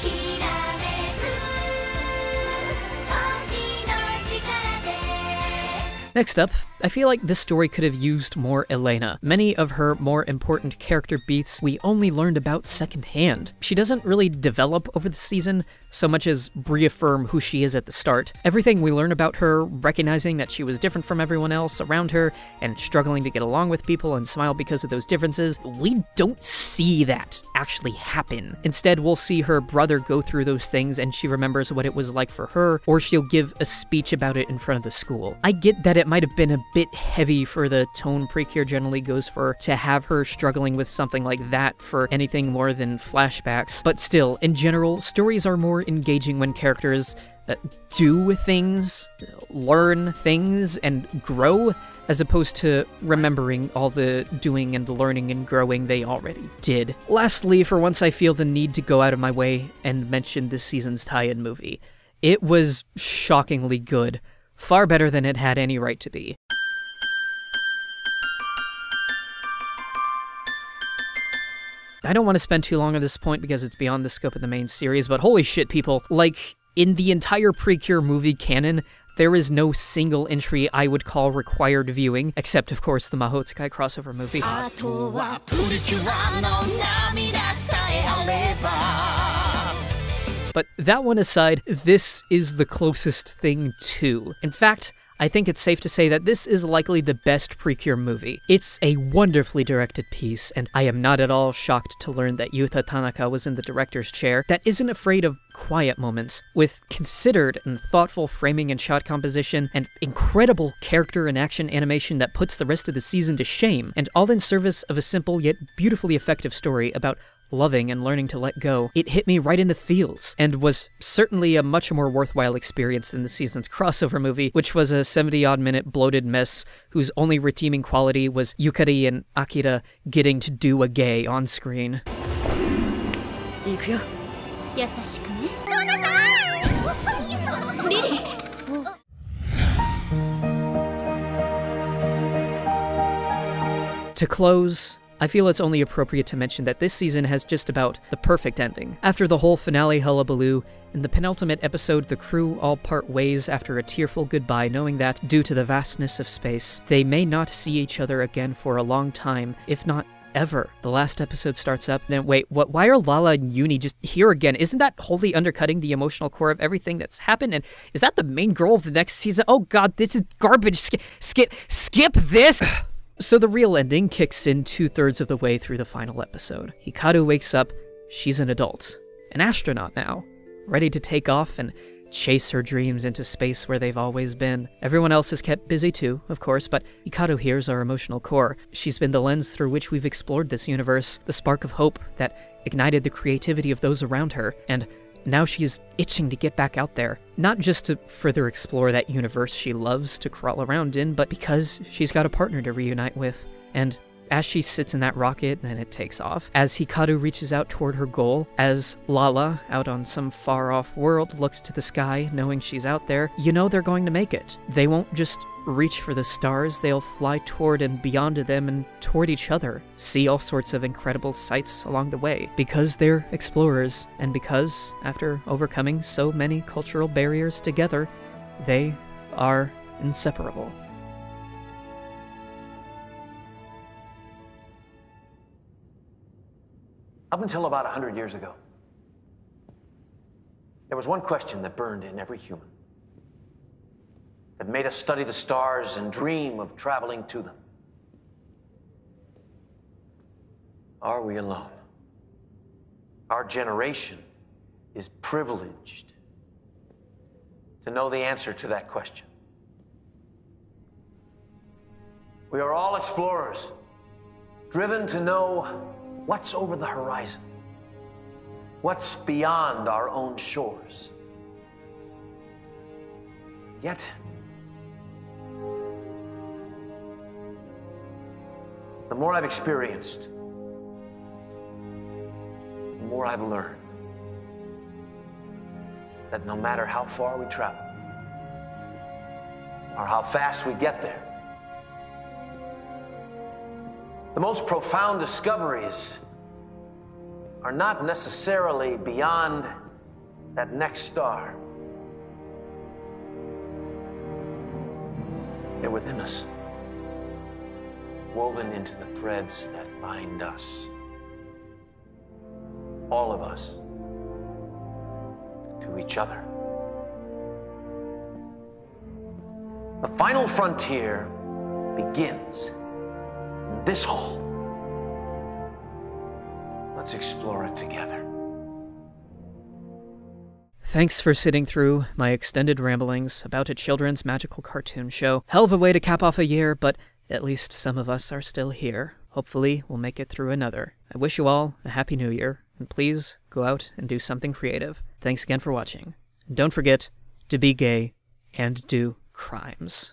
Next up, I feel like this story could have used more Elena. Many of her more important character beats we only learned about secondhand. She doesn't really develop over the season so much as reaffirm who she is at the start. Everything we learn about her, recognizing that she was different from everyone else around her and struggling to get along with people and smile because of those differences, we don't see that actually happen. Instead, we'll see her brother go through those things and she remembers what it was like for her, or she'll give a speech about it in front of the school. I get that it might have been a bit heavy for the tone Precure generally goes for to have her struggling with something like that for anything more than flashbacks, but still, in general, stories are more engaging when characters do things, learn things, and grow, as opposed to remembering all the doing and learning and growing they already did. Lastly, for once I feel the need to go out of my way and mention this season's tie-in movie. It was shockingly good. Far better than it had any right to be. I don't want to spend too long on this point because it's beyond the scope of the main series, but holy shit, people. Like, in the entire Precure movie canon, there is no single entry I would call required viewing, except, of course, the Mahotsukai crossover movie. But that one aside, this is the closest thing to. In fact, I think it's safe to say that this is likely the best Precure movie. It's a wonderfully directed piece, and I am not at all shocked to learn that Yuta Tanaka was in the director's chair that isn't afraid of quiet moments, with considered and thoughtful framing and shot composition, and incredible character and action animation that puts the rest of the season to shame, and all in service of a simple yet beautifully effective story about loving and learning to let go. It hit me right in the feels, and was certainly a much more worthwhile experience than the season's crossover movie, which was a 70-odd minute bloated mess whose only redeeming quality was Yukari and Akira getting to do a gay on screen. To close, I feel it's only appropriate to mention that this season has just about the perfect ending. After the whole finale hullabaloo, in the penultimate episode, the crew all part ways after a tearful goodbye, knowing that, due to the vastness of space, they may not see each other again for a long time, if not ever. The last episode starts up, then wait, what? Why are Lala and Uni just here again? Isn't that wholly undercutting the emotional core of everything that's happened? And is that the main girl of the next season? Oh god, this is garbage. Skip this! So the real ending kicks in 2/3 of the way through the final episode. Hikaru wakes up, she's an adult, an astronaut now, ready to take off and chase her dreams into space where they've always been. Everyone else is kept busy too, of course, but Hikaru here's our emotional core. She's been the lens through which we've explored this universe, the spark of hope that ignited the creativity of those around her, and now she's itching to get back out there. Not just to further explore that universe she loves to crawl around in, but because she's got a partner to reunite with. And As she sits in that rocket and it takes off, as Hikaru reaches out toward her goal, as Lala, out on some far-off world, looks to the sky knowing she's out there, you know they're going to make it. They won't just reach for the stars, they'll fly toward and beyond them and toward each other, see all sorts of incredible sights along the way, because they're explorers, and because, after overcoming so many cultural barriers together, they are inseparable. Up until about 100 years ago, there was one question that burned in every human, that made us study the stars and dream of traveling to them. Are we alone? Our generation is privileged to know the answer to that question. We are all explorers, driven to know what's over the horizon, what's beyond our own shores. Yet, the more I've experienced, the more I've learned that no matter how far we travel, or how fast we get there, the most profound discoveries are not necessarily beyond that next star. They're within us, woven into the threads that bind us, all of us, to each other. The final frontier begins in this hall. Let's explore it together. Thanks for sitting through my extended ramblings about a children's magical cartoon show. Hell of a way to cap off a year, but at least some of us are still here. Hopefully, we'll make it through another. I wish you all a Happy New Year, and please go out and do something creative. Thanks again for watching. And don't forget to be gay and do crimes.